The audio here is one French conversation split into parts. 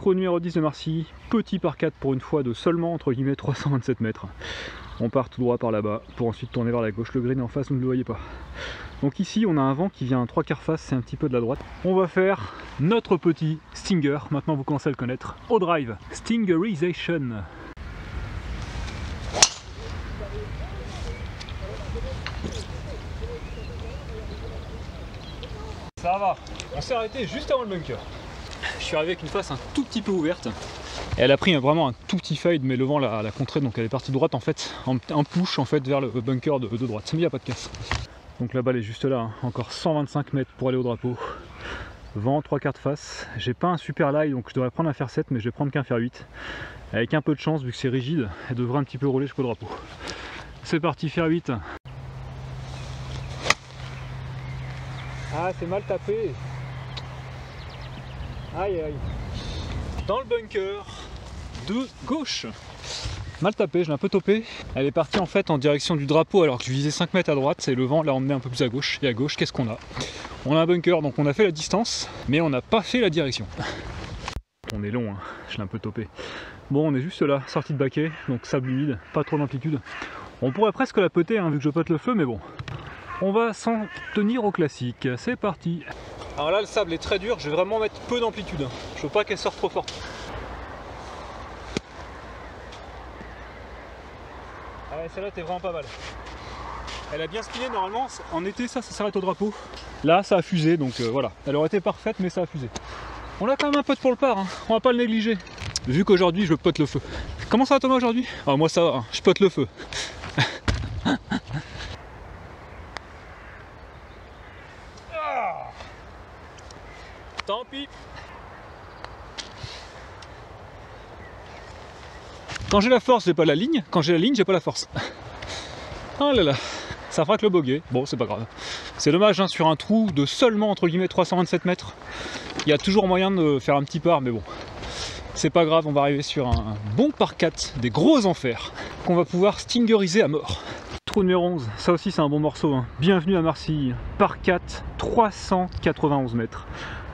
Trou numéro 10 de Marcy, petit par 4 pour une fois de seulement entre guillemets 327 mètres. On part tout droit par là-bas pour ensuite tourner vers la gauche. Le green est en face, vous ne le voyez pas. Donc ici on a un vent qui vient 3/4 face, c'est un petit peu de la droite. On va faire notre petit stinger, maintenant vous commencez à le connaître, au drive, Stingerization. Ça va, on s'est arrêté juste avant le bunker. Je suis arrivé avec une face un tout petit peu ouverte. Et elle a pris vraiment un tout petit fade, mais le vent l'a contré, donc elle est partie droite en fait, un push en fait vers le bunker de droite. Mais il n'y a pas de casse. Donc la balle est juste là, hein. Encore 125 mètres pour aller au drapeau. Vent 3/4 face. J'ai pas un super lie, donc je devrais prendre un fer 7, mais je vais prendre qu'un fer 8. Avec un peu de chance, vu que c'est rigide, elle devrait un petit peu rouler jusqu'au drapeau. C'est parti, fer 8. Ah, c'est mal tapé. Aïe aïe. Dans le bunker de gauche. Mal tapé, je l'ai un peu topé. Elle est partie en fait en direction du drapeau alors que je visais 5 mètres à droite et le vent l'a emmené un peu plus à gauche. Et à gauche, qu'est-ce qu'on a? On a un bunker, donc on a fait la distance, mais on n'a pas fait la direction. On est long, hein. Je l'ai un peu topé. Bon, on est juste là, sortie de baquet, donc sable humide, pas trop d'amplitude. On pourrait presque la poter, hein, vu que je pote le feu, mais bon. On va s'en tenir au classique. C'est parti. Alors là, le sable est très dur, je vais vraiment mettre peu d'amplitude. Je veux pas qu'elle sorte trop fort. Ah ouais, celle-là, t'es vraiment pas mal. Elle a bien spiné, normalement, en été, ça s'arrête au drapeau. Là, ça a fusé, donc voilà. Elle aurait été parfaite, mais ça a fusé. On a quand même un pote pour le par, hein. On va pas le négliger. Vu qu'aujourd'hui, je pote le feu. Comment ça va, Thomas, aujourd'hui? Ah, moi, ça va, hein. Je pote le feu. Tant pis. Quand j'ai la force, j'ai pas la ligne. Quand j'ai la ligne, j'ai pas la force. Oh là là. Ça fera que le bogey. Bon, c'est pas grave. C'est dommage, hein, sur un trou de seulement entre guillemets 327 mètres. Il y a toujours moyen de faire un petit par, mais bon. C'est pas grave, on va arriver sur un bon par 4, des gros enfers, qu'on va pouvoir stingeriser à mort. Trou numéro 11, ça aussi c'est un bon morceau, hein. Bienvenue à Marcy, par 4, 391 mètres.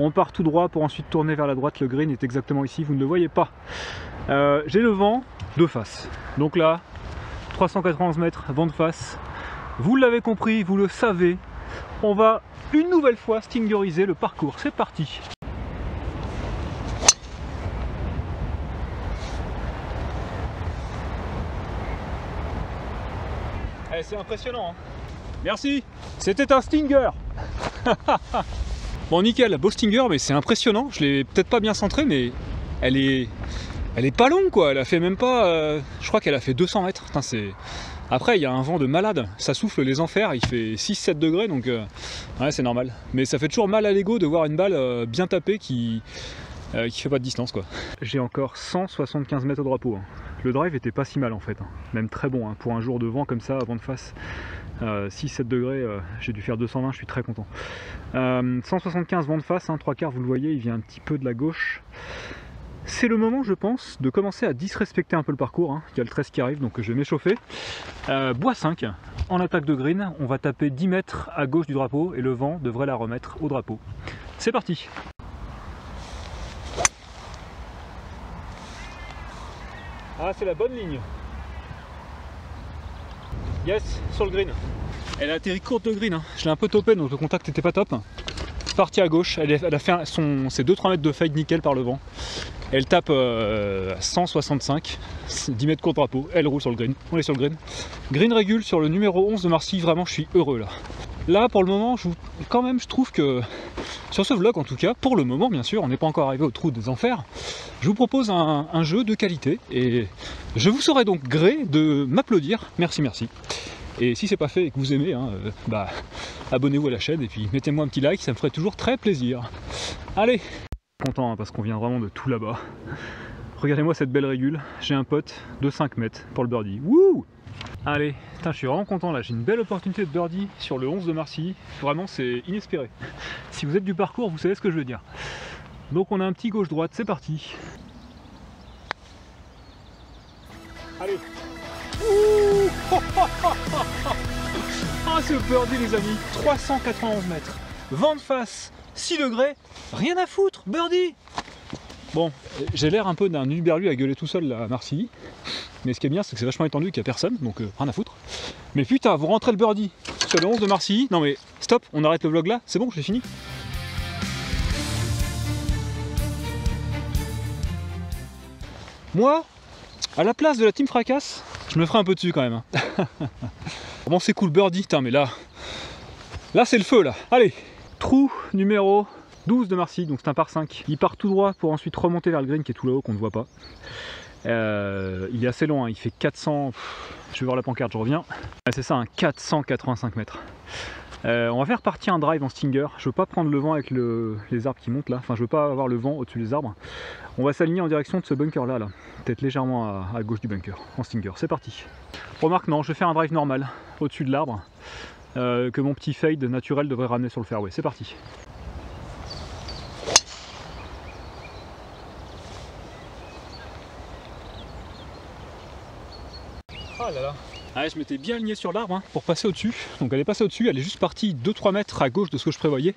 On part tout droit pour ensuite tourner vers la droite, le green est exactement ici, vous ne le voyez pas. J'ai le vent de face, donc là, 391 mètres, vent de face. Vous l'avez compris, vous le savez, on va une nouvelle fois stingeriser le parcours, c'est parti. C'est impressionnant, hein. Merci. C'était un stinger. Bon, nickel, beau stinger, mais c'est impressionnant. Je l'ai peut-être pas bien centré, mais elle est pas longue, quoi. Elle a fait même pas, je crois qu'elle a fait 200 mètres. Putain, c'est... Après, il y a un vent de malade. Ça souffle les enfers. Il fait 6-7 degrés, donc ouais, c'est normal. Mais ça fait toujours mal à l'ego de voir une balle bien tapée qui fait pas de distance, quoi. J'ai encore 175 mètres au drapeau, hein. Le drive était pas si mal en fait, hein. Même très bon, hein. Pour un jour de vent comme ça, vent de face, 6-7 degrés, j'ai dû faire 220, je suis très content. 175 vent de face, hein, 3/4, vous le voyez, il vient un petit peu de la gauche. C'est le moment, je pense, de commencer à disrespecter un peu le parcours, hein. Il y a le 13 qui arrive, donc je vais m'échauffer. Bois 5, en attaque de green, on va taper 10 mètres à gauche du drapeau et le vent devrait la remettre au drapeau. C'est parti. Ah, c'est la bonne ligne. Yes, sur le green. Elle a atterri courte de green, hein. Je l'ai un peu topé, donc le contact n'était pas top. Partie à gauche, elle a fait ses 2-3 mètres de fade nickel par le vent. Elle tape à 165, 10 mètres court drapeau, elle roule sur le green. On est sur le green. Green régule sur le numéro 11 de Marcy, vraiment je suis heureux là. Là pour le moment, quand même je trouve que, sur ce vlog en tout cas, pour le moment bien sûr, on n'est pas encore arrivé au trou des enfers, je vous propose un jeu de qualité et je vous serai donc gré de m'applaudir, merci. Et si c'est pas fait et que vous aimez, hein, abonnez-vous à la chaîne et puis mettez-moi un petit like, ça me ferait toujours très plaisir. Allez, content hein, parce qu'on vient vraiment de tout là-bas. Regardez-moi cette belle régule, j'ai un pote de 5 mètres pour le birdie. Wouh! Allez, putain, je suis vraiment content là, j'ai une belle opportunité de birdie sur le 11 de Marcy, vraiment c'est inespéré. Si vous êtes du parcours, vous savez ce que je veux dire. Donc on a un petit gauche-droite, c'est parti. Allez. Ah ce birdie les amis, 391 mètres, vent de face, 6 degrés, rien à foutre, birdie. Bon, j'ai l'air un peu d'un hurluberlu à gueuler tout seul là, à Marcilly. Mais ce qui est bien, c'est que c'est vachement étendu, qu'il n'y a personne, donc rien à foutre. Mais putain, vous rentrez le birdie sur le 11 de Marcilly. Non mais stop, on arrête le vlog là, c'est bon, j'ai fini. Moi, à la place de la team fracasse, je me ferai un peu dessus quand même. Bon, c'est cool, birdie, putain, mais là c'est le feu là. Allez, trou numéro 12 de Marcilly, donc c'est un par 5. Il part tout droit pour ensuite remonter vers le green qui est tout là-haut, qu'on ne voit pas. Il est assez long, hein, il fait 400... Je vais voir la pancarte, je reviens. C'est ça, 485 mètres. On va faire partir un drive en stinger. Je veux pas prendre le vent avec les arbres qui montent là. Enfin, je veux pas avoir le vent au-dessus des arbres. On va s'aligner en direction de ce bunker là, peut-être légèrement à gauche du bunker, en stinger. C'est parti. Remarque, non, je vais faire un drive normal au-dessus de l'arbre que mon petit fade naturel devrait ramener sur le fairway. C'est parti. Ah là là. Ah, je m'étais bien aligné sur l'arbre pour passer au-dessus. Donc elle est passée au-dessus, elle est juste partie 2-3 mètres à gauche de ce que je prévoyais.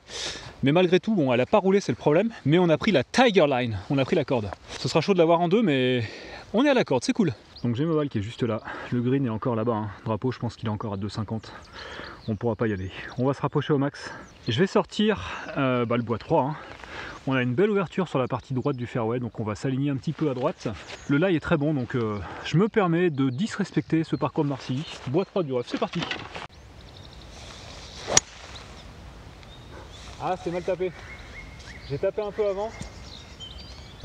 Mais malgré tout, bon, elle n'a pas roulé, c'est le problème. Mais on a pris la Tiger Line, on a pris la corde. Ce sera chaud de l'avoir en deux, mais on est à la corde, c'est cool. Donc j'ai Mobile qui est juste là. Le green est encore là-bas. Hein. Drapeau, je pense qu'il est encore à 2,50. On ne pourra pas y aller. On va se rapprocher au max. Et je vais sortir le bois 3. Hein. On a une belle ouverture sur la partie droite du fairway, donc on va s'aligner un petit peu à droite. Le lie est très bon, donc je me permets de disrespecter ce parcours de Marcilly. Bois 3 du ref, c'est parti. Ah, c'est mal tapé. J'ai tapé un peu avant. Donc,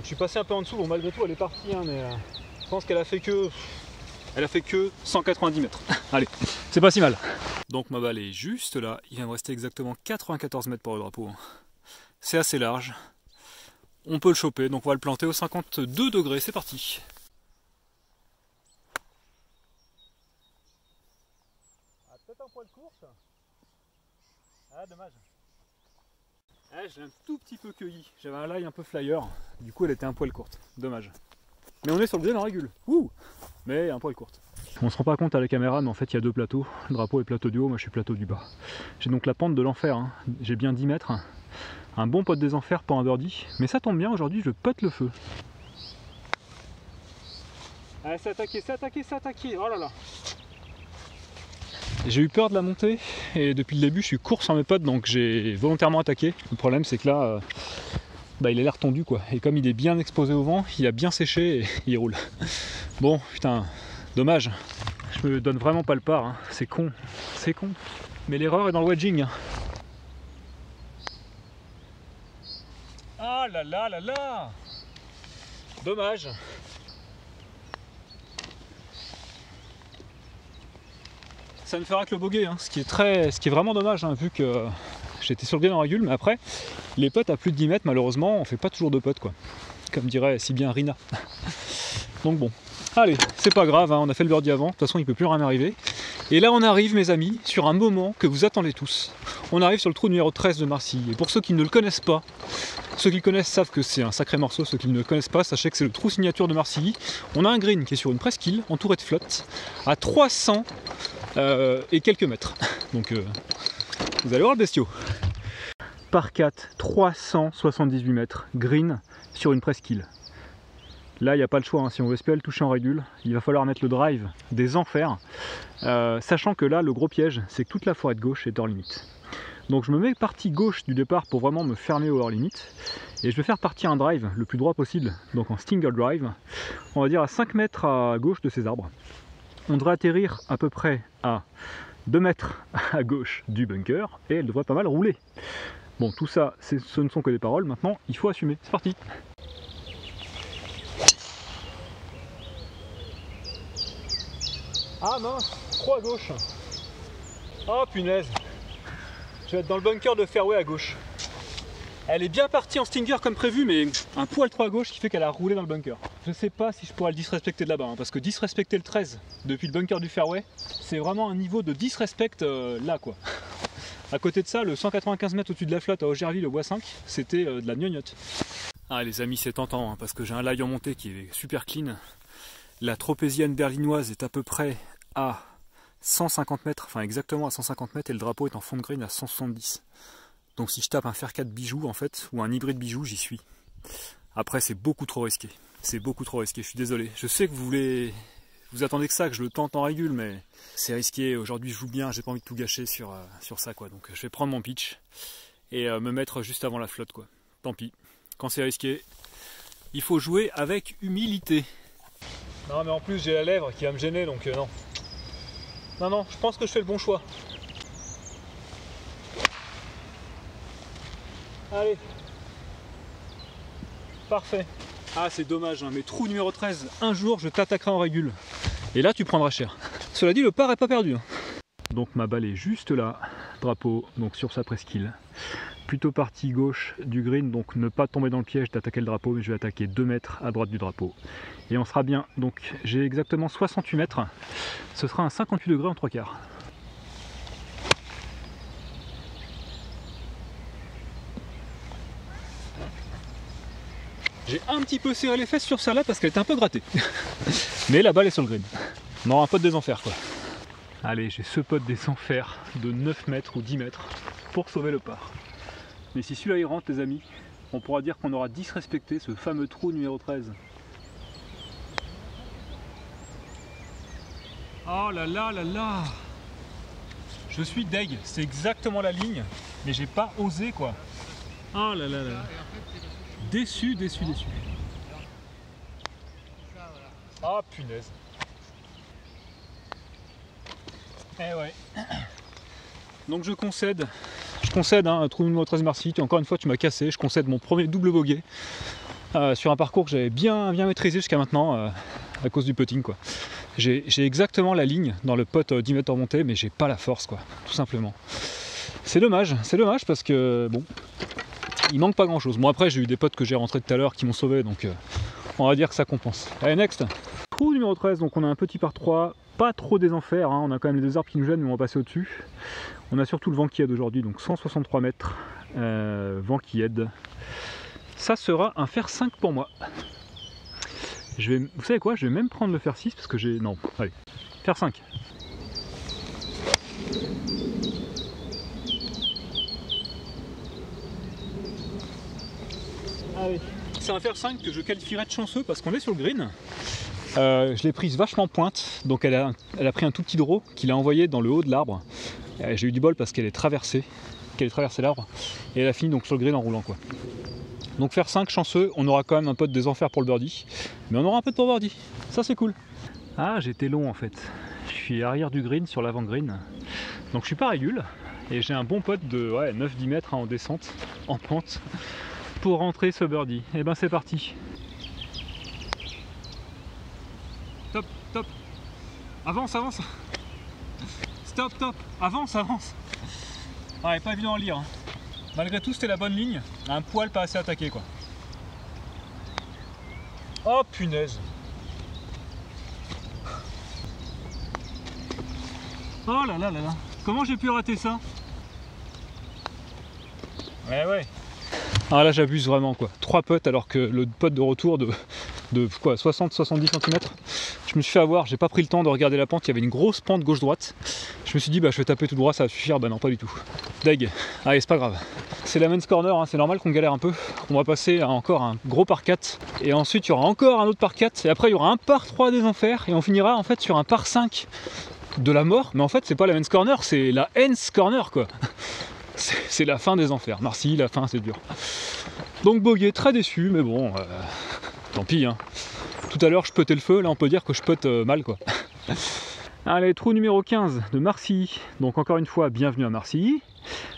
je suis passé un peu en dessous, bon malgré tout elle est partie, hein, mais je pense qu'elle a fait que... Elle a fait que 190 mètres. Allez, c'est pas si mal. Donc ma balle est juste là, il vient de rester exactement 94 mètres pour le drapeau. C'est assez large, on peut le choper, donc on va le planter au 52 degrés, c'est parti. Ah, peut-être un poil courte. Ah, dommage. Ah, j'ai un tout petit peu cueilli, j'avais un lie un peu flyer, du coup elle était un poil courte, dommage. Mais on est sur le green en régule, ouh, mais un poil courte. On se rend pas compte à la caméra, mais en fait il y a deux plateaux, le drapeau est plateau du haut, moi je suis plateau du bas. J'ai donc la pente de l'enfer, hein. J'ai bien 10 mètres. Un bon pote des enfers pour un birdie, mais ça tombe bien, aujourd'hui je pote le feu. Ah, c'est attaqué, c'est attaqué, c'est attaqué, oh là là. J'ai eu peur de la montée et depuis le début je suis court sur mes potes, donc j'ai volontairement attaqué. Le problème c'est que là, il a l'air tendu quoi, et comme il est bien exposé au vent, il a bien séché et il roule. Bon, putain, dommage. Je me donne vraiment pas le part, hein. C'est con, c'est con. Mais l'erreur est dans le wedging. Hein. Ah là là là là! Dommage! Ça ne fera que le bogey, hein, ce qui est vraiment dommage, hein, vu que j'étais sur le green en régule, mais après, les putts à plus de 10 mètres, malheureusement, on fait pas toujours de putts, quoi. Comme dirait si bien Rina. Donc bon, allez, c'est pas grave, hein, on a fait le birdie avant, de toute façon il peut plus rien arriver. Et là on arrive, mes amis, sur un moment que vous attendez tous. On arrive sur le trou numéro 13 de Marcilly, et pour ceux qui ne le connaissent pas, ceux qui le connaissent savent que c'est un sacré morceau, ceux qui ne le connaissent pas, sachez que c'est le trou signature de Marcilly. On a un green qui est sur une presqu'île, entouré de flotte, à 300 et quelques mètres. Donc vous allez voir le bestiau. Par 4, 378 mètres, green sur une presqu'île. Là, il n'y a pas le choix, hein. Si on veut espérer le toucher en régule, il va falloir mettre le drive des enfers, sachant que là, le gros piège, c'est que toute la forêt de gauche est hors limite. Donc je me mets partie gauche du départ pour vraiment me fermer au hors limite, et je vais faire partir un drive le plus droit possible, donc en stinger drive, on va dire à 5 mètres à gauche de ces arbres. On devrait atterrir à peu près à 2 mètres à gauche du bunker, et elle devrait pas mal rouler. Bon, tout ça, ce ne sont que des paroles, maintenant il faut assumer, c'est parti. Ah mince, trop à gauche. Oh punaise. Je vais être dans le bunker de fairway à gauche. Elle est bien partie en stinger comme prévu, mais un poil trop à gauche qui fait qu'elle a roulé dans le bunker. Je sais pas si je pourrais le disrespecter de là-bas, hein, parce que disrespecter le 13 depuis le bunker du fairway, c'est vraiment un niveau de disrespect là quoi. À côté de ça, le 195 mètres au-dessus de la flotte à Augerville au bois 5, c'était de la gnognotte. Ah les amis, c'est tentant, hein, parce que j'ai un lie en montée qui est super clean. La tropézienne berlinoise est à peu près à 150 mètres, enfin exactement à 150 mètres, et le drapeau est en fond de green à 170. Donc si je tape un fer 4 bijou en fait, ou un hybride bijou, j'y suis. Après c'est beaucoup trop risqué. C'est beaucoup trop risqué, je suis désolé. Je sais que vous attendez que ça, que je le tente en régule, mais c'est risqué. Aujourd'hui je joue bien, j'ai pas envie de tout gâcher sur ça quoi. Donc je vais prendre mon pitch et me mettre juste avant la flotte quoi. Tant pis. Quand c'est risqué, il faut jouer avec humilité. Non mais en plus j'ai la lèvre qui va me gêner donc non. Non, je pense que je fais le bon choix. Allez. Parfait. Ah c'est dommage, hein, mais trou numéro 13, un jour je t'attaquerai en régule. Et là tu prendras cher. Cela dit, le par est pas perdu. Hein. Donc ma balle est juste là, drapeau, donc sur sa presqu'île. Plutôt partie gauche du green, donc ne pas tomber dans le piège d'attaquer le drapeau, mais je vais attaquer 2 mètres à droite du drapeau. Et on sera bien, donc j'ai exactement 68 mètres, ce sera un 58 degrés en 3/4. J'ai un petit peu serré les fesses sur celle-là parce qu'elle était un peu grattée. Mais la balle est sur le green. On aura un pote des enfers quoi. Allez, j'ai ce pote des enfers de 9 mètres ou 10 mètres pour sauver le par. Mais si celui-là il rentre les amis, on pourra dire qu'on aura disrespecté ce fameux trou numéro 13. Oh là là là là! Je suis deg, c'est exactement la ligne, mais j'ai pas osé quoi. Oh là là là. Déçu. Ah punaise. Eh ouais. Donc je concède, hein, trou numéro 13 Marcy, encore une fois tu m'as cassé, je concède mon premier double bogey sur un parcours que j'avais bien maîtrisé jusqu'à maintenant à cause du putting quoi. J'ai exactement la ligne dans le putt 10 mètres remonté, mais j'ai pas la force quoi, tout simplement. C'est dommage parce que bon, il manque pas grand chose. Bon après j'ai eu des potes que j'ai rentrés tout à l'heure qui m'ont sauvé, donc on va dire que ça compense. Allez next. Trou numéro 13, donc on a un petit par 3, pas trop des enfers, hein. On a quand même les 2 arbres qui nous gênent mais on va passer au dessus. On a surtout le vent qui aide aujourd'hui, donc 163 mètres, vent qui aide. Ça sera un fer 5 pour moi. Vous savez quoi, je vais même prendre le fer 6 parce que j'ai... Non, allez, fer 5. Allez. C'est un fer 5 que je qualifierais de chanceux parce qu'on est sur le green. Je l'ai prise vachement pointe, donc elle a pris un tout petit draw qu'il a envoyé dans le haut de l'arbre. J'ai eu du bol parce qu'elle est traversée l'arbre et elle a fini donc sur le green en roulant quoi. Donc fer 5 chanceux, on aura quand même un pote des enfers pour le birdie, mais on aura un peu de pour birdie, ça c'est cool. Ah j'étais long en fait, je suis arrière du green sur l'avant green, donc je suis pas régule et j'ai un bon pote de 9-10 mètres en descente, en pente, pour rentrer ce birdie. Et ben c'est parti. Top, avance, stop, avance. Ah, pas évident à lire. Hein. Malgré tout, c'était la bonne ligne. Un poil pas assez attaqué, quoi. Oh punaise. Oh là là. Comment j'ai pu rater ça? Ouais. Ah là, j'abuse vraiment, quoi. 3 putts alors que le putt de retour de 60-70 cm. Je me suis fait avoir, j'ai pas pris le temps de regarder la pente, il y avait une grosse pente gauche-droite. Je me suis dit, bah je vais taper tout droit, ça va suffire. Bah non, pas du tout. Deg. Allez, c'est pas grave. C'est la men's corner, hein, c'est normal qu'on galère un peu. On va passer à encore un gros par 4. Et ensuite, il y aura encore un autre par 4. Et après, il y aura un par 3 des enfers. Et on finira en fait sur un par 5 de la mort. Mais en fait, c'est pas la men's corner, c'est la hen's corner, quoi. C'est la fin des enfers. Marcy, la fin, c'est dur. Donc, bogey, très déçu, mais bon, tant pis, hein. Tout à l'heure je puttais le feu, là on peut dire que je putte mal quoi. Allez, trou numéro 15 de Marcy. Donc encore une fois, bienvenue à Marcy.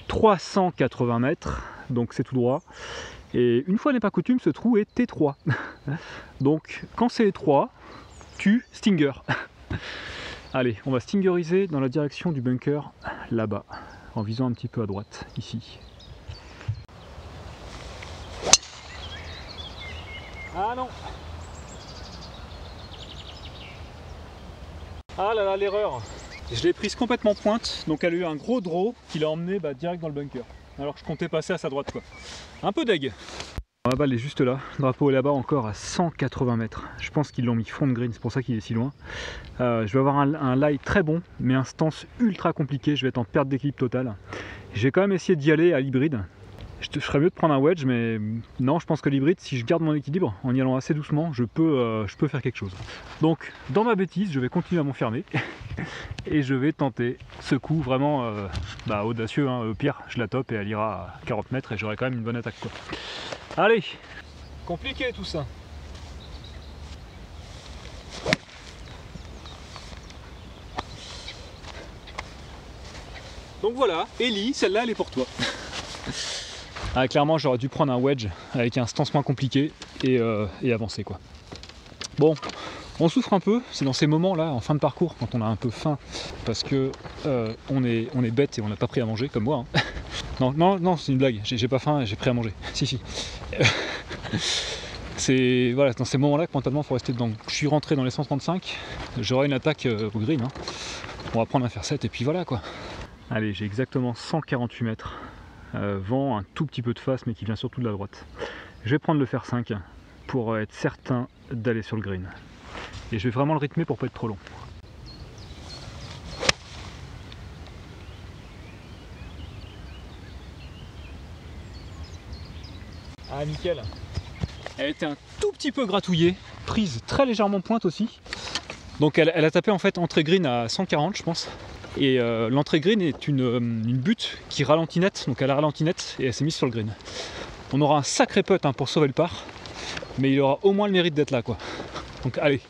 380 mètres, donc c'est tout droit. Et une fois n'est pas coutume, ce trou est étroit. Donc quand c'est étroit, tu stinger. Allez, on va stingeriser dans la direction du bunker là-bas, en visant un petit peu à droite, ici. Ah non! Ah là là, l'erreur! Je l'ai prise complètement pointe, donc elle a eu un gros draw qui l'a emmené direct dans le bunker. Alors que je comptais passer à sa droite quoi. Un peu deg! La balle est juste là, le drapeau est là-bas encore à 180 mètres. Je pense qu'ils l'ont mis fond de green, c'est pour ça qu'il est si loin. Je vais avoir un lie très bon, mais un stance ultra compliqué, je vais être en perte d'équilibre totale. Je vais quand même essayer d'y aller à l'hybride. Je ferais mieux de prendre un wedge, mais non, je pense que l'hybride, si je garde mon équilibre en y allant assez doucement, je peux faire quelque chose. Donc, dans ma bêtise, je vais continuer à m'enfermer et je vais tenter ce coup vraiment audacieux. Hein. Au pire, je la top et elle ira à 40 mètres et j'aurai quand même une bonne attaque, quoi. Allez, compliqué tout ça. Donc voilà, Ellie, celle-là elle est pour toi. Ah, clairement j'aurais dû prendre un wedge avec un stancement compliqué et avancer quoi. Bon, on souffre un peu, c'est dans ces moments là en fin de parcours quand on a un peu faim parce que on est bête et on n'a pas pris à manger comme moi. Hein. Non, c'est une blague, j'ai pas faim, j'ai pris à manger. Si. C'est voilà, dans ces moments là que mentalement il faut rester dedans. Je suis rentré dans les 135, j'aurai une attaque au green. Hein. On va prendre un fer 7 et puis voilà quoi. Allez, j'ai exactement 148 mètres. Vent, un tout petit peu de face mais qui vient surtout de la droite. Je vais prendre le fer 5 pour être certain d'aller sur le green. Et je vais vraiment le rythmer pour pas être trop long. Ah nickel. Elle était un tout petit peu gratouillée, prise très légèrement pointe aussi. Donc elle a tapé en fait entrée green à 140 je pense. Et l'entrée green est une butte qui ralentit net, donc elle a ralenti net et elle s'est mise sur le green. On aura un sacré putt hein, pour sauver le par, mais il aura au moins le mérite d'être là quoi. Donc allez,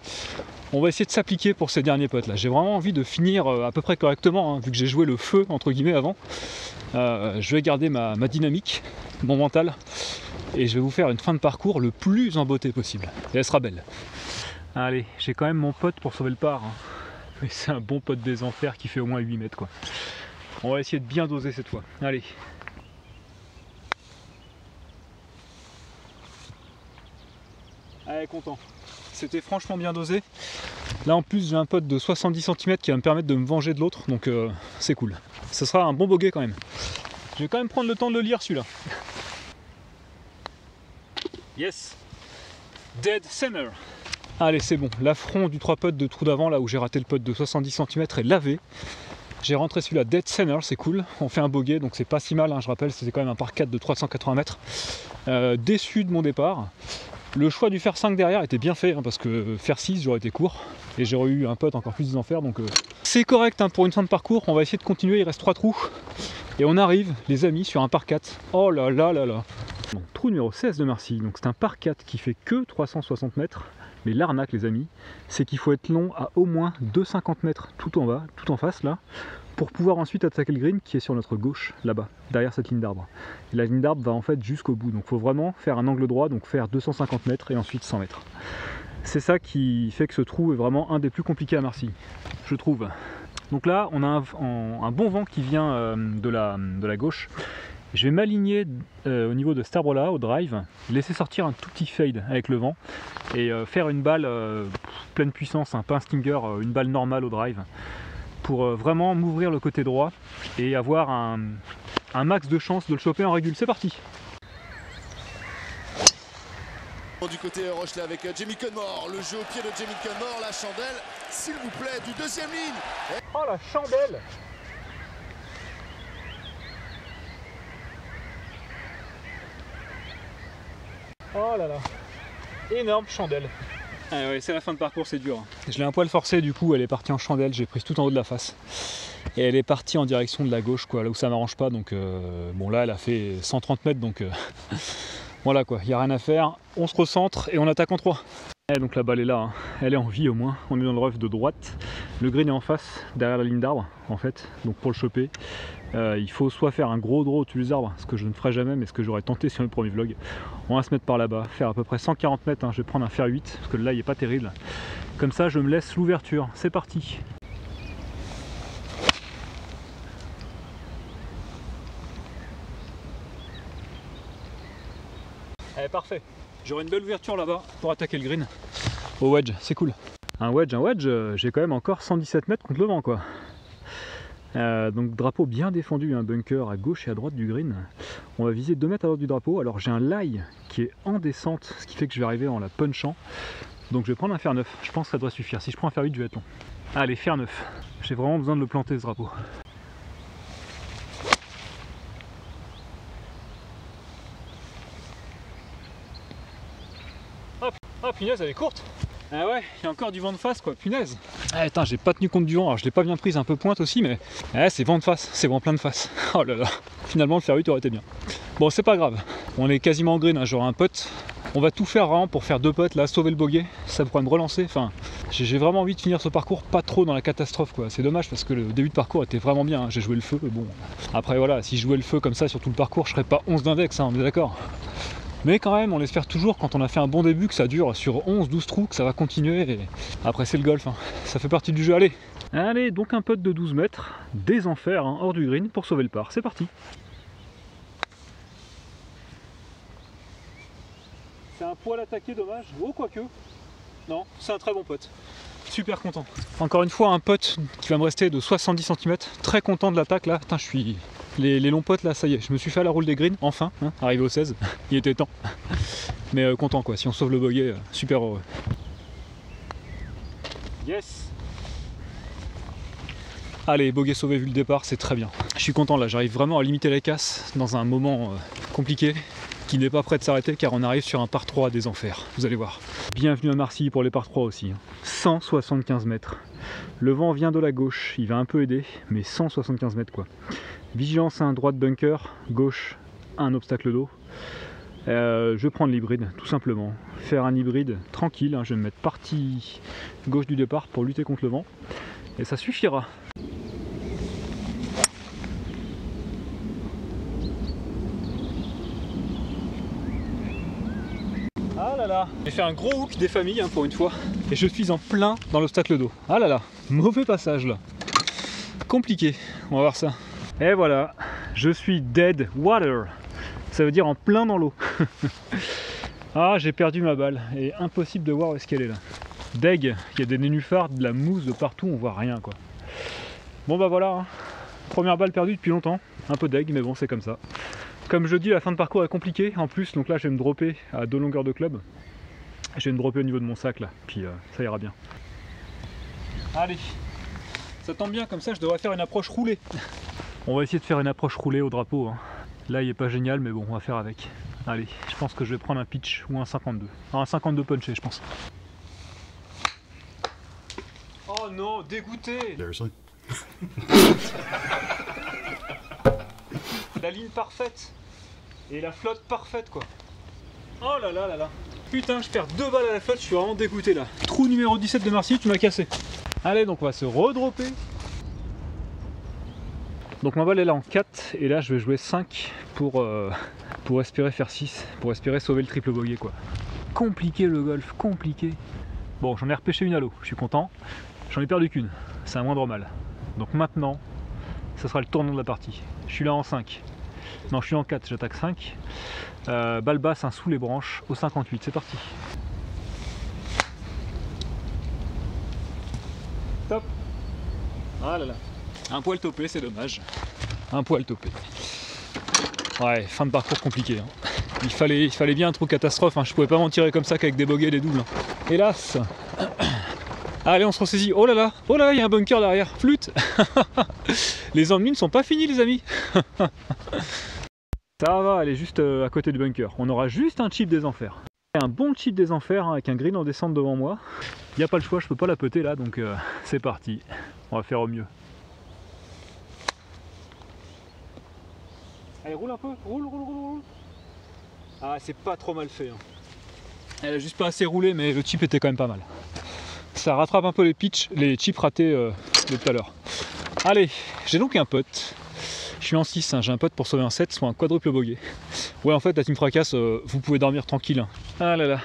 on va essayer de s'appliquer pour ces derniers putts là. J'ai vraiment envie de finir à peu près correctement, hein, vu que j'ai joué le feu entre guillemets avant. Je vais garder ma dynamique, mon mental, et je vais vous faire une fin de parcours le plus en beauté possible. Et elle sera belle. Allez, j'ai quand même mon putt pour sauver le par. Hein. Mais c'est un bon putt des enfers qui fait au moins 8 mètres quoi. On va essayer de bien doser cette fois. Allez. Allez, content. C'était franchement bien dosé. Là en plus j'ai un putt de 70 cm qui va me permettre de me venger de l'autre. Donc c'est cool. Ce sera un bon bogey quand même. Je vais quand même prendre le temps de le lire celui-là. Yes. Dead center. Allez, c'est bon, l'affront du 3 putts de trou d'avant, là où j'ai raté le putt de 70 cm, est lavé. J'ai rentré celui-là dead center, c'est cool. On fait un bogey, donc c'est pas si mal, hein, je rappelle, c'était quand même un par 4 de 380 mètres. Déçu de mon départ. Le choix du fer 5 derrière était bien fait, hein, parce que fer 6, j'aurais été court. Et j'aurais eu un putt encore plus des enfers, donc c'est correct hein, pour une fin de parcours. On va essayer de continuer, il reste 3 trous. Et on arrive, les amis, sur un par 4. Oh là là là là. Bon, trou numéro 16 de Marcy, donc c'est un par 4 qui fait que 360 mètres. Mais l'arnaque les amis, c'est qu'il faut être long à au moins 250 mètres tout en bas, tout en face là, pour pouvoir ensuite attaquer le green qui est sur notre gauche, là-bas, derrière cette ligne d'arbre. Et la ligne d'arbre va en fait jusqu'au bout, donc il faut vraiment faire un angle droit, donc faire 250 mètres et ensuite 100 mètres. C'est ça qui fait que ce trou est vraiment un des plus compliqués à Marcy, je trouve. Donc là, on a un bon vent qui vient de la gauche. Je vais m'aligner au niveau de cet arbre là, au drive, laisser sortir un tout petit fade avec le vent et faire une balle pleine puissance, hein, pas un stinger, une balle normale au drive pour vraiment m'ouvrir le côté droit et avoir un max de chance de le choper en régule. C'est parti! Du côté Rochelet avec Jamie Cudmore, le jeu au pied de Jamie Cudmore, la chandelle, s'il vous plaît, du deuxième ligne. Oh la chandelle! Oh là là, énorme chandelle. Ah ouais, c'est la fin de parcours, c'est dur. Je l'ai un poil forcé, du coup elle est partie en chandelle, j'ai prise tout en haut de la face. Et elle est partie en direction de la gauche, quoi, là où ça m'arrange pas. Donc bon là elle a fait 130 mètres, donc voilà quoi, il n'y a rien à faire. On se recentre et on attaque en 3. Et donc la balle est là, hein. Elle est en vie au moins. On est dans le rough de droite. Le green est en face, derrière la ligne d'arbre en fait. Donc pour le choper, il faut soit faire un gros draw au-dessus des arbres, ce que je ne ferai jamais, mais ce que j'aurais tenté sur le premier vlog. On va se mettre par là-bas, faire à peu près 140 mètres. Hein. Je vais prendre un fer 8, parce que là il n'est pas terrible. Comme ça je me laisse l'ouverture. C'est parti. Allez, parfait. J'aurai une belle ouverture là-bas pour attaquer le green. Au wedge, c'est cool. Un wedge, j'ai quand même encore 117 mètres contre le vent quoi. Donc drapeau bien défendu, un bunker à gauche et à droite du green. On va viser 2 mètres à droite du drapeau. Alors j'ai un lie qui est en descente, ce qui fait que je vais arriver en la punchant. Donc je vais prendre un fer 9, je pense que ça doit suffire. Si je prends un fer 8, je vais être long. Allez, fer 9. J'ai vraiment besoin de le planter ce drapeau. punaise, elle est courte. Ah ouais, il y a encore du vent de face quoi, punaise. Ah putain, j'ai pas tenu compte du vent, alors je l'ai pas bien prise, un peu pointe aussi, mais ouais, c'est vent de face, c'est vent plein de face. Oh là là, finalement le faire 8 aurait été bien. Bon, c'est pas grave, on est quasiment en green, hein. J'aurai un putt. On va tout faire vraiment pour faire 2 putts là, sauver le bogey, ça pourrait me relancer. Enfin, j'ai vraiment envie de finir ce parcours pas trop dans la catastrophe quoi. C'est dommage parce que le début de parcours était vraiment bien, hein. J'ai joué le feu, mais bon. Après voilà, si je jouais le feu comme ça sur tout le parcours, je serais pas 11 d'index, hein, on est d'accord. Mais quand même, on espère toujours quand on a fait un bon début que ça dure sur 11-12 trous, que ça va continuer. Et après c'est le golf, hein. Ça fait partie du jeu, allez. Allez, donc un putt de 12 mètres, des enfers, hein, hors du green pour sauver le par, c'est parti. C'est un poil attaqué, dommage. Oh, quoique. Non, c'est un très bon putt. Super content. Encore une fois, un putt qui va me rester de 70 cm. Très content de l'attaque là. Putain, je suis. Les longs putts là, ça y est. Je me suis fait à la roule des greens, enfin. Hein, arrivé au 16. Il était temps. Mais content quoi. Si on sauve le bogey, super heureux. Yes! Allez, bogey sauvé vu le départ, c'est très bien. Je suis content là. J'arrive vraiment à limiter les casses dans un moment compliqué, qui n'est pas prêt de s'arrêter car on arrive sur un par 3 des enfers, vous allez voir. Bienvenue à Marcilly pour les par 3 aussi, 175 mètres. Le vent vient de la gauche, il va un peu aider, mais 175 mètres quoi. Vigilance à un droite bunker, gauche un obstacle d'eau. Je vais prendre l'hybride tout simplement. Faire un hybride tranquille, hein. Je vais me mettre partie gauche du départ pour lutter contre le vent. Et ça suffira. Ah là là, j'ai fait un gros hook des familles hein, pour une fois, et je suis en plein dans l'obstacle d'eau. Ah là là, mauvais passage là. Compliqué, on va voir ça. Et voilà, je suis dead water. Ça veut dire en plein dans l'eau. Ah, j'ai perdu ma balle, et impossible de voir où est-ce qu'elle est là. Deg, il y a des nénuphars, de la mousse de partout, on voit rien quoi. Bon bah voilà, hein. Première balle perdue depuis longtemps, un peu deg, mais bon c'est comme ça. Comme je dis, la fin de parcours est compliquée en plus, donc là je vais me dropper à 2 longueurs de club. Je vais me dropper au niveau de mon sac là, puis ça ira bien. Allez, ça tombe bien, comme ça je devrais faire une approche roulée. On va essayer de faire une approche roulée au drapeau, hein. Là il est pas génial, mais bon, on va faire avec. Allez, je pense que je vais prendre un pitch ou un 52. Ah, un 52 punché, je pense. Oh non, dégoûté. La ligne parfaite et la flotte parfaite quoi. Oh là là là là. Putain, je perds 2 balles à la flotte, je suis vraiment dégoûté là. Trou numéro 17 de Marcilly, tu m'as cassé. Allez, donc on va se redropper. Donc ma balle est là en 4 et là je vais jouer 5 pour espérer faire 6, pour espérer sauver le triple bogey quoi. Compliqué le golf, compliqué. Bon, j'en ai repêché une à l'eau, je suis content. J'en ai perdu qu'une, c'est un moindre mal. Donc maintenant, ça sera le tournant de la partie. Je suis là en 5. Non, je suis en 4, j'attaque 5. Balle basse, hein, sous les branches, au 58, c'est parti. Top. Ah là là. Un poil topé, c'est dommage. Un poil topé. Ouais, fin de parcours compliqué. Hein. Il fallait bien un trou catastrophe, hein. Je pouvais pas m'en tirer comme ça qu'avec des bogeys et des doubles. Hein. Hélas. Allez, on se ressaisit. Oh là là, il y a un bunker derrière. Flûte. Les ennuis ne sont pas finis, les amis. Ça va, elle est juste à côté du bunker. On aura juste un chip des enfers. Un bon chip des enfers hein, avec un green en descente devant moi. Il n'y a pas le choix, je peux pas la peter là, donc c'est parti. On va faire au mieux. Allez, roule un peu, roule. Ah, c'est pas trop mal fait. Hein. Elle a juste pas assez roulé, mais le chip était quand même pas mal. Ça rattrape un peu les chips ratés de tout à l'heure. Allez, j'ai donc un putt. Je suis en 6, hein. J'ai un putt pour sauver un 7, soit un quadruple bogey. Ouais, en fait, la team fracasse, vous pouvez dormir tranquille. Hein. Ah là là.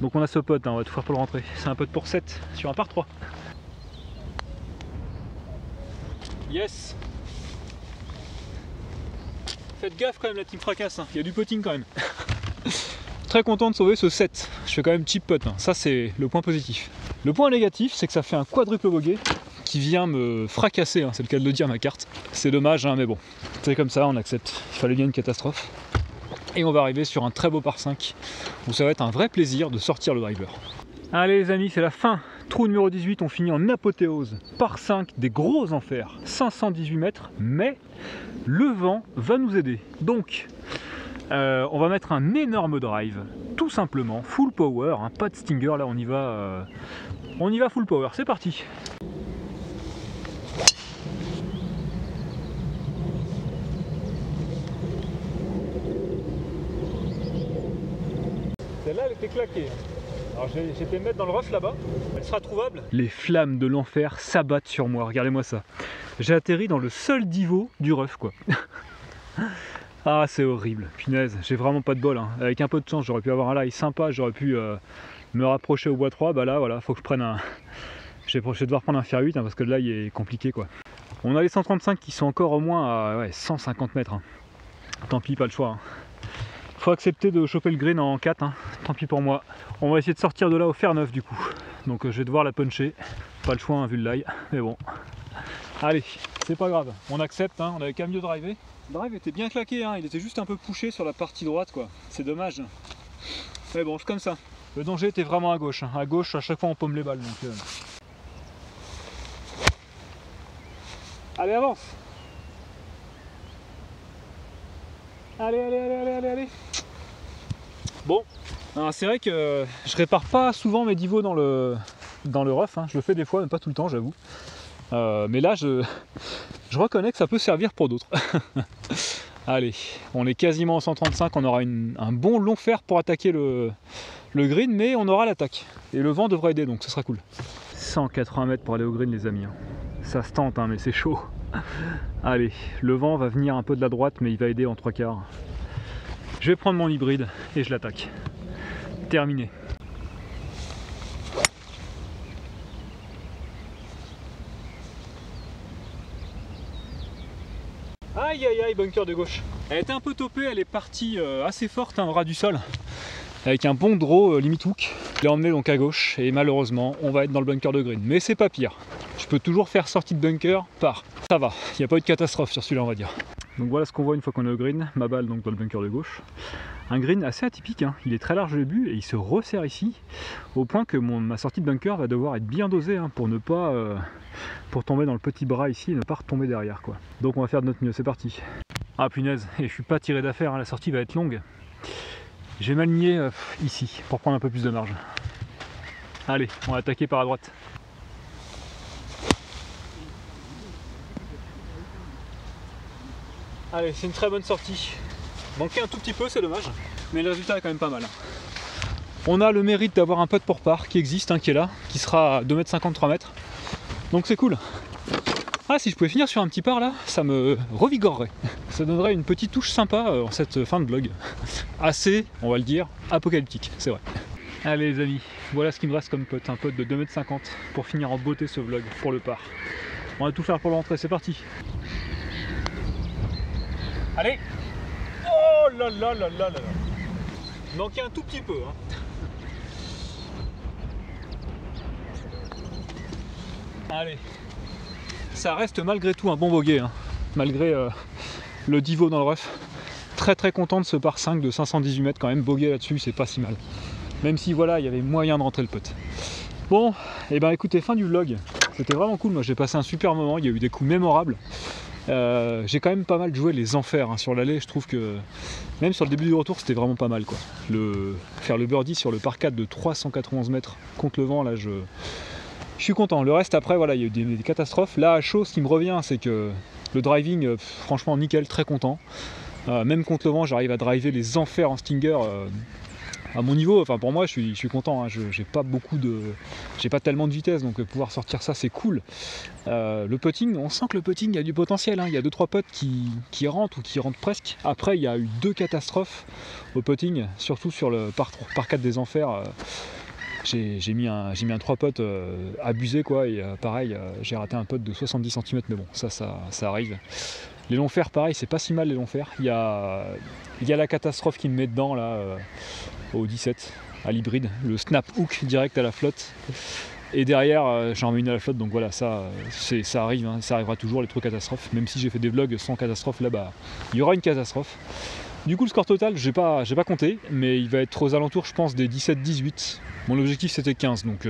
Donc on a ce putt, hein, on va tout faire pour le rentrer. C'est un putt pour 7 sur un par 3. Yes. Faites gaffe quand même la team fracasse, hein. Il y a du putting quand même. Très content de sauver ce 7. Je fais quand même cheap putt, hein. Ça c'est le point positif. Le point négatif, c'est que ça fait un quadruple bogey qui vient me fracasser, hein. C'est le cas de le dire, ma carte. C'est dommage, hein, mais bon, c'est comme ça, on accepte. Il fallait bien une catastrophe. Et on va arriver sur un très beau par 5, où ça va être un vrai plaisir de sortir le driver. Allez les amis, c'est la fin. Trou numéro 18, on finit en apothéose. Par 5, des gros enfers. 518 mètres, mais le vent va nous aider. Donc, On va mettre un énorme drive, tout simplement, full power, hein, pas de stinger, là on y va full power, c'est parti. Celle-là elle était claquée. Alors j'étais mettre dans le rough là-bas, elle sera trouvable. Les flammes de l'enfer s'abattent sur moi, regardez-moi ça. J'ai atterri dans le seul niveau du rough quoi. Ah c'est horrible, punaise, j'ai vraiment pas de bol. Hein. Avec un peu de chance j'aurais pu avoir un lie sympa, j'aurais pu me rapprocher au bois 3, bah là voilà, faut que je prenne un... Je vais devoir prendre un fer 8 hein, parce que là il est compliqué quoi. On a les 135 qui sont encore au moins à ouais, 150 mètres. Hein. Tant pis, pas le choix. Hein. Faut accepter de choper le green en 4, hein. Tant pis pour moi. On va essayer de sortir de là au fer 9 du coup. Donc je vais devoir la puncher. Pas le choix hein, vu le lie, mais bon. Allez, c'est pas grave, on accepte, hein. On avait qu'à mieux driver. Le drive était bien claqué, hein. Il était juste un peu couché sur la partie droite quoi. C'est dommage. Mais bon, c'est comme ça. Le danger était vraiment à gauche. Hein. À gauche, à chaque fois on paume les balles. Donc, Allez, avance. Allez. Bon, c'est vrai que je répare pas souvent mes divos dans le rough, hein. Je le fais des fois, mais pas tout le temps, j'avoue. Mais là, je reconnais que ça peut servir pour d'autres. Allez, on est quasiment en 135, on aura un bon long fer pour attaquer le green, mais on aura l'attaque. Et le vent devrait aider, donc ce sera cool. 180 mètres pour aller au green, les amis. Ça se tente, hein, mais c'est chaud. Allez, le vent va venir un peu de la droite, mais il va aider en 3/4. Je vais prendre mon hybride et je l'attaque. Terminé. Aïe aïe aïe, bunker de gauche. Elle était un peu topée, elle est partie assez forte hein, au ras du sol. Avec un bon draw limite hook. Je l'ai emmené donc à gauche et malheureusement on va être dans le bunker de green. Mais c'est pas pire. Je peux toujours faire sortie de bunker par. Ça va, il n'y a pas eu de catastrophe sur celui-là on va dire. Donc voilà ce qu'on voit une fois qu'on est au green. Ma balle donc dans le bunker de gauche. Un green assez atypique, hein. Il est très large au début et il se resserre ici. Au point que ma sortie de bunker va devoir être bien dosée hein, pour ne pas... pour tomber dans le petit bras ici et ne pas retomber derrière quoi. Donc on va faire de notre mieux, c'est parti. Ah punaise, et je suis pas tiré d'affaire, hein. La sortie va être longue. Je vais m'aligner ici pour prendre un peu plus de marge. Allez, on va attaquer par la droite. Allez, c'est une très bonne sortie. Manquait un tout petit peu, c'est dommage, mais le résultat est quand même pas mal. On a le mérite d'avoir un putt pour par qui existe, hein, qui est là, qui sera à 2,50 m, 3 mètres. Donc c'est cool. Ah, si je pouvais finir sur un petit par là, ça me revigorerait. Ça donnerait une petite touche sympa en cette fin de vlog. Assez, on va le dire, apocalyptique, c'est vrai. Allez les amis, voilà ce qu'il me reste comme putt, un putt de 2,50 m pour finir en beauté ce vlog pour le par. On va tout faire pour l'entrée, c'est parti. Allez. Oh là là là là là. Il manquait un tout petit peu, hein. Allez. Ça reste malgré tout un bon bogey, hein. Malgré le divo dans le rough. Très très content de ce par 5 de 518 mètres quand même, bogey là-dessus, c'est pas si mal. Même si voilà, il y avait moyen de rentrer le putt. Bon, et ben écoutez, fin du vlog. C'était vraiment cool, moi j'ai passé un super moment, il y a eu des coups mémorables. J'ai quand même pas mal joué les enfers hein, sur l'allée, je trouve que même sur le début du retour c'était vraiment pas mal quoi. Faire le birdie sur le par 4 de 391 mètres contre le vent là, je suis content. Le reste après voilà, il y a eu des catastrophes. Là à chaud, ce qui me revient c'est que le driving franchement nickel, très content. Même contre le vent j'arrive à driver les enfers en stinger. À mon niveau, enfin pour moi je suis content, hein. J'ai pas tellement de vitesse, donc pouvoir sortir ça c'est cool. Le putting, on sent que le putting il y a du potentiel, hein. Il y a 2-3 putts qui rentrent ou qui rentrent presque. Après il y a eu 2 catastrophes au putting, surtout sur le par 4 des enfers. J'ai mis un 3 putts abusé quoi, et pareil j'ai raté un putt de 70 cm, mais bon ça arrive. Les longs fers pareil, c'est pas si mal les longs fers. Il y a la catastrophe qui me met dedans là au 17 à l'hybride, le snap hook direct à la flotte. Et derrière j'en mets une à la flotte, donc voilà, ça arrive, hein, ça arrivera toujours les trucs catastrophes. Même si j'ai fait des vlogs sans catastrophe, là bas il y aura une catastrophe. Du coup le score total j'ai pas compté, mais il va être aux alentours je pense des 17-18. Mon objectif c'était 15, donc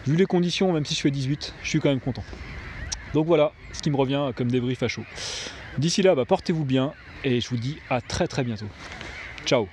vu les conditions, même si je fais 18, je suis quand même content. Donc voilà ce qui me revient comme débrief à chaud. D'ici là, portez-vous bien et je vous dis à très très bientôt. Ciao.